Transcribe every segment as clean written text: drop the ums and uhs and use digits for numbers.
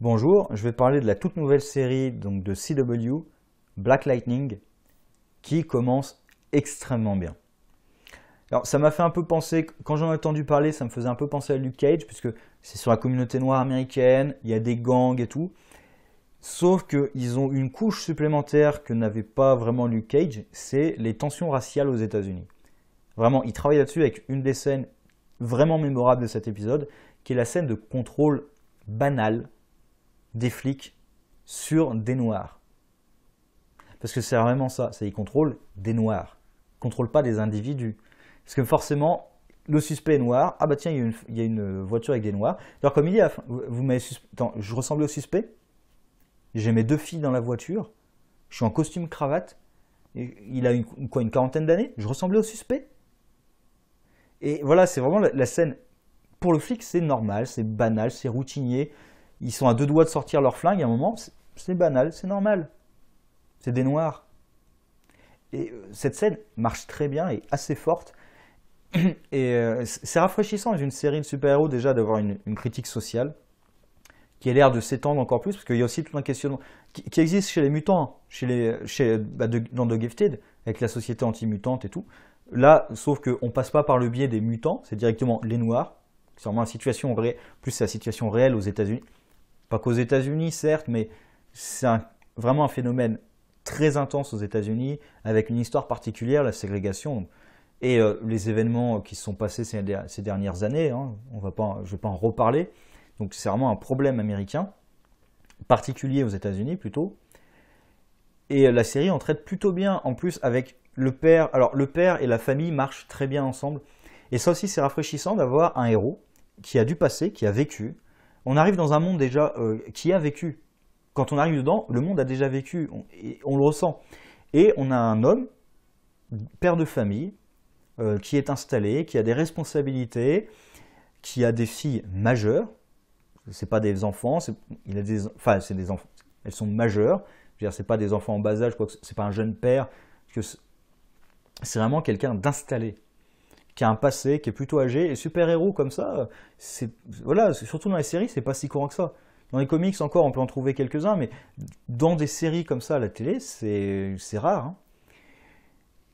Bonjour, je vais parler de la toute nouvelle série donc de CW, Black Lightning, qui commence extrêmement bien. Alors ça m'a fait un peu penser, quand j'en ai entendu parler, ça me faisait un peu penser à Luke Cage, puisque c'est sur la communauté noire américaine, il y a des gangs et tout. Sauf qu'ils ont une couche supplémentaire que n'avait pas vraiment Luke Cage, c'est les tensions raciales aux États-Unis. Vraiment, il travaille là-dessus avec une des scènes vraiment mémorables de cet épisode, qui est la scène de contrôle banal des flics sur des noirs. Parce que c'est vraiment ça, ils contrôlent des noirs. Ils ne contrôlent pas des individus. Parce que forcément, le suspect est noir. Ah bah tiens, il y a une voiture avec des noirs. Alors comme il dit, vous m'avez Attends, je ressemblais au suspect. J'ai mes deux filles dans la voiture. Je suis en costume cravate. Et il a une quarantaine d'années. Je ressemblais au suspect. Et voilà, c'est vraiment la scène. Pour le flic, c'est normal, c'est banal, c'est routinier. Ils sont à deux doigts de sortir leur flingue à un moment. C'est banal, c'est normal. C'est des noirs. Et cette scène marche très bien et assez forte. Et c'est rafraîchissant d'une série de super-héros déjà d'avoir une critique sociale qui a l'air de s'étendre encore plus, parce qu'il y a aussi tout un questionnement qui existe chez les mutants, dans The Gifted, avec la société anti-mutante et tout. Là, sauf qu'on passe pas par le biais des mutants, c'est directement les noirs. C'est vraiment la situation réelle, plus c'est la situation réelle aux États-Unis. Pas qu'aux États-Unis, certes, mais c'est vraiment un phénomène très intense aux États-Unis, avec une histoire particulière, la ségrégation. Et les événements qui se sont passés ces dernières années, hein, je ne vais pas en reparler. Donc c'est vraiment un problème américain, particulier aux États-Unis plutôt. Et la série en traite plutôt bien, en plus avec le père. Alors le père et la famille marchent très bien ensemble. Et ça aussi c'est rafraîchissant d'avoir un héros qui a du passé, qui a vécu. On arrive dans un monde déjà qui a vécu. Quand on arrive dedans, le monde a déjà vécu, on le ressent. Et on a un homme, père de famille, qui est installé, qui a des responsabilités, qui a des filles majeures. C'est pas des enfants, c'est des enfants. Elles sont majeures. Je veux dire, c'est pas des enfants en bas âge, c'est pas un jeune père. C'est vraiment quelqu'un d'installé, qui a un passé, qui est plutôt âgé. Et super-héros comme ça, voilà, surtout dans les séries, c'est pas si courant que ça. Dans les comics encore, on peut en trouver quelques-uns, mais dans des séries comme ça à la télé, c'est rare. Hein.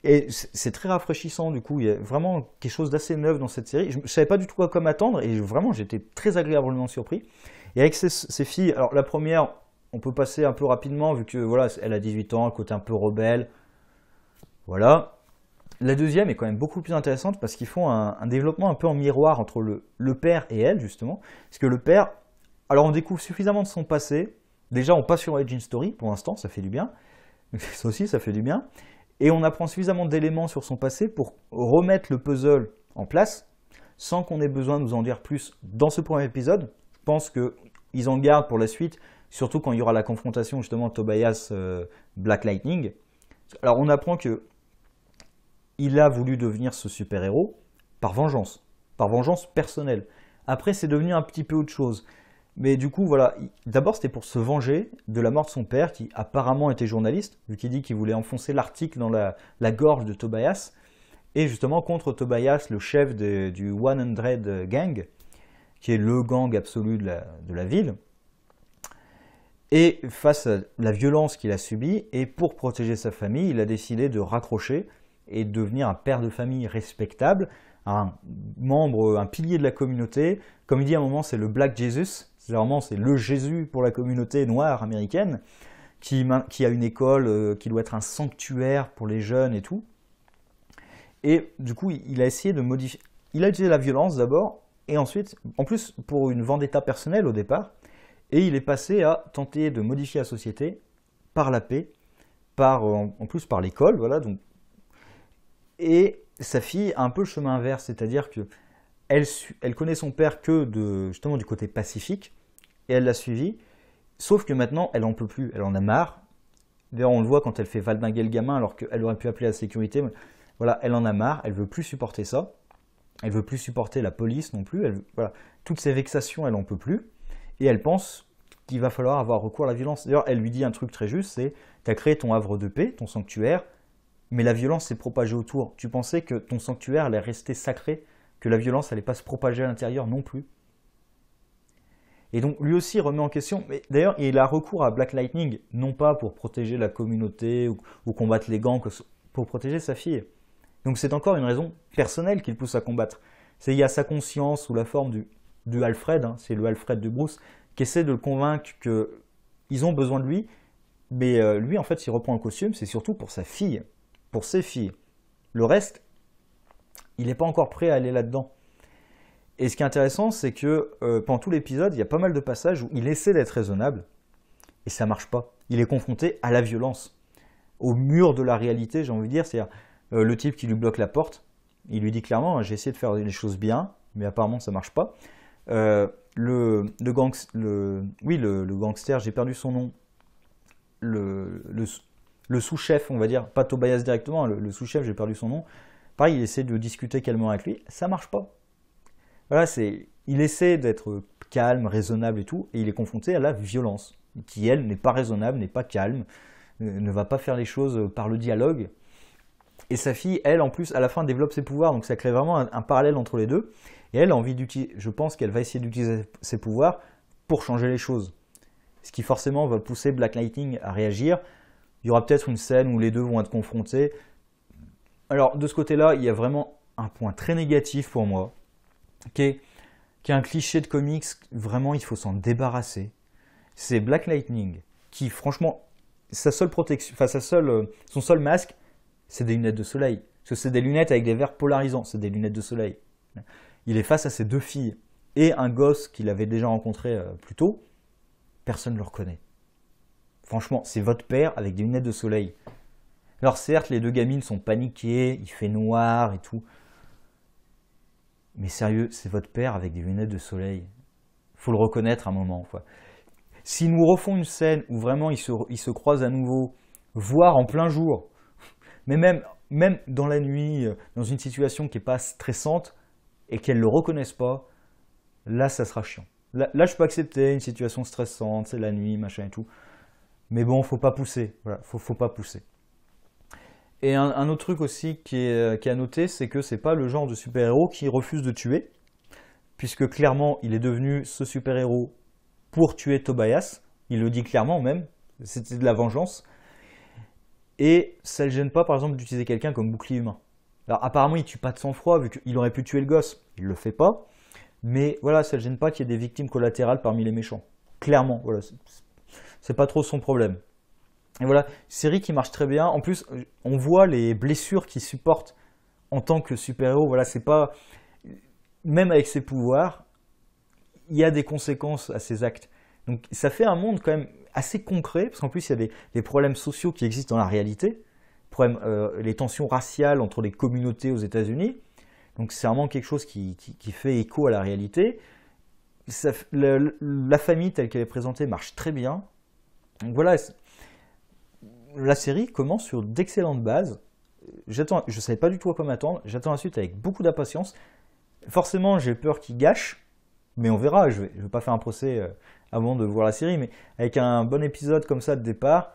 Et c'est très rafraîchissant, du coup, il y a vraiment quelque chose d'assez neuf dans cette série. Je ne savais pas du tout à quoi m'attendre, et vraiment, j'étais très agréablement surpris. Et avec ces filles, alors la première, on peut passer un peu rapidement, vu que voilà, elle a 18 ans, un côté un peu rebelle. Voilà. La deuxième est quand même beaucoup plus intéressante, parce qu'ils font un développement un peu en miroir entre le père et elle, justement. Parce que le père, alors on découvre suffisamment de son passé. Déjà, on passe sur l'origin story, pour l'instant, ça fait du bien. Ça aussi, ça fait du bien. Et on apprend suffisamment d'éléments sur son passé pour remettre le puzzle en place, sans qu'on ait besoin de nous en dire plus dans ce premier épisode. Je pense qu'ils en gardent pour la suite, surtout quand il y aura la confrontation justement Tobias Black Lightning. Alors on apprend qu'il a voulu devenir ce super-héros par vengeance personnelle. Après c'est devenu un petit peu autre chose. Mais du coup, voilà, d'abord c'était pour se venger de la mort de son père, qui apparemment était journaliste, vu qu'il dit qu'il voulait enfoncer l'article dans la gorge de Tobias, et justement contre Tobias, le chef du 100 Gang, qui est le gang absolu de la ville. Et face à la violence qu'il a subie, et pour protéger sa famille, il a décidé de raccrocher et de devenir un père de famille respectable, un membre, un pilier de la communauté. Comme il dit à un moment, c'est le Black Jesus. Généralement, c'est le Jésus pour la communauté noire américaine, qui a une école qui doit être un sanctuaire pour les jeunes et tout. Et du coup, il a essayé de modifier. Il a utilisé la violence d'abord, et ensuite, en plus, pour une vendetta personnelle au départ, et il est passé à tenter de modifier la société par la paix, en plus par l'école, voilà. Donc, et sa fille a un peu le chemin inverse, c'est-à-dire que elle connaît son père que justement du côté pacifique, et elle l'a suivi, sauf que maintenant, elle en peut plus, elle en a marre. D'ailleurs, on le voit quand elle fait valdinguer le gamin, alors qu'elle aurait pu appeler la sécurité. Voilà, elle en a marre, elle veut plus supporter ça, elle veut plus supporter la police non plus, voilà, toutes ces vexations, elle en peut plus, et elle pense qu'il va falloir avoir recours à la violence. D'ailleurs, elle lui dit un truc très juste, c'est « tu as créé ton havre de paix, ton sanctuaire, mais la violence s'est propagée autour. Tu pensais que ton sanctuaire allait rester sacré, que la violence n'allait pas se propager à l'intérieur non plus. » Et donc lui aussi remet en question, mais d'ailleurs il a recours à Black Lightning, non pas pour protéger la communauté ou combattre les gangs, pour protéger sa fille. Donc c'est encore une raison personnelle qui le pousse à combattre. Il y a sa conscience sous la forme du Alfred, hein, c'est le Alfred de Bruce, qui essaie de le convaincre qu'ils ont besoin de lui, mais lui en fait s'il reprend le costume, c'est surtout pour sa fille, pour ses filles. Le reste, il n'est pas encore prêt à aller là-dedans. Et ce qui est intéressant, c'est que pendant tout l'épisode, il y a pas mal de passages où il essaie d'être raisonnable, et ça marche pas. Il est confronté à la violence, au mur de la réalité, j'ai envie de dire, c'est-à-dire le type qui lui bloque la porte, il lui dit clairement, j'ai essayé de faire les choses bien, mais apparemment ça marche pas. Le gangster, j'ai perdu son nom, le sous-chef, on va dire, pas Tobias directement, le sous-chef, j'ai perdu son nom. Pareil, il essaie de discuter calmement avec lui, ça marche pas. Voilà, il essaie d'être calme, raisonnable et tout, et il est confronté à la violence, qui elle n'est pas raisonnable, n'est pas calme, ne va pas faire les choses par le dialogue. Et sa fille, elle, en plus, à la fin, développe ses pouvoirs, donc ça crée vraiment un parallèle entre les deux. Et elle a envie d'utiliser, je pense qu'elle va essayer d'utiliser ses pouvoirs pour changer les choses. Ce qui forcément va pousser Black Lightning à réagir. Il y aura peut-être une scène où les deux vont être confrontés. Alors, de ce côté-là, il y a vraiment un point très négatif pour moi, qui est un cliché de comics, vraiment il faut s'en débarrasser. C'est Black Lightning, qui franchement, sa seule protection, enfin son seul masque, c'est des lunettes de soleil. Parce que c'est des lunettes avec des verres polarisants, c'est des lunettes de soleil. Il est face à ses deux filles et un gosse qu'il avait déjà rencontré plus tôt. Personne ne le reconnaît. Franchement, c'est votre père avec des lunettes de soleil. Alors certes, les deux gamines sont paniquées, il fait noir et tout. Mais sérieux, c'est votre père avec des lunettes de soleil. Faut le reconnaître à un moment. Quoi. Si nous refont une scène où vraiment ils se croisent à nouveau, voire en plein jour, mais même dans la nuit, dans une situation qui n'est pas stressante, et qu'elles ne le reconnaissent pas, là ça sera chiant. Là je peux accepter une situation stressante, c'est la nuit, machin et tout. Mais bon, faut pas pousser. Voilà, faut pas pousser. Et un autre truc aussi qui est à noter, c'est que c'est pas le genre de super-héros qui refuse de tuer, puisque clairement il est devenu ce super-héros pour tuer Tobias, il le dit clairement même, c'était de la vengeance, et ça ne le gêne pas par exemple d'utiliser quelqu'un comme bouclier humain. Alors apparemment il tue pas de sang-froid, vu qu'il aurait pu tuer le gosse, il le fait pas, mais voilà, ça ne le gêne pas qu'il y ait des victimes collatérales parmi les méchants. Clairement, voilà, c'est pas trop son problème. Et voilà, série qui marche très bien. En plus, on voit les blessures qu'il supporte en tant que super-héros. Voilà, c'est pas. Même avec ses pouvoirs, il y a des conséquences à ses actes. Donc ça fait un monde quand même assez concret, parce qu'en plus, il y a des problèmes sociaux qui existent dans la réalité. Les tensions raciales entre les communautés aux États-Unis. Donc c'est vraiment quelque chose qui fait écho à la réalité. La famille telle qu'elle est présentée marche très bien. Donc voilà. La série commence sur d'excellentes bases. Je ne savais pas du tout à quoi m'attendre. J'attends la suite avec beaucoup d'impatience. Forcément, j'ai peur qu'il gâche, mais on verra. Je vais pas faire un procès avant de voir la série, mais avec un bon épisode comme ça de départ,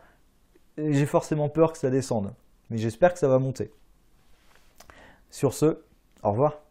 j'ai forcément peur que ça descende. Mais j'espère que ça va monter. Sur ce, au revoir.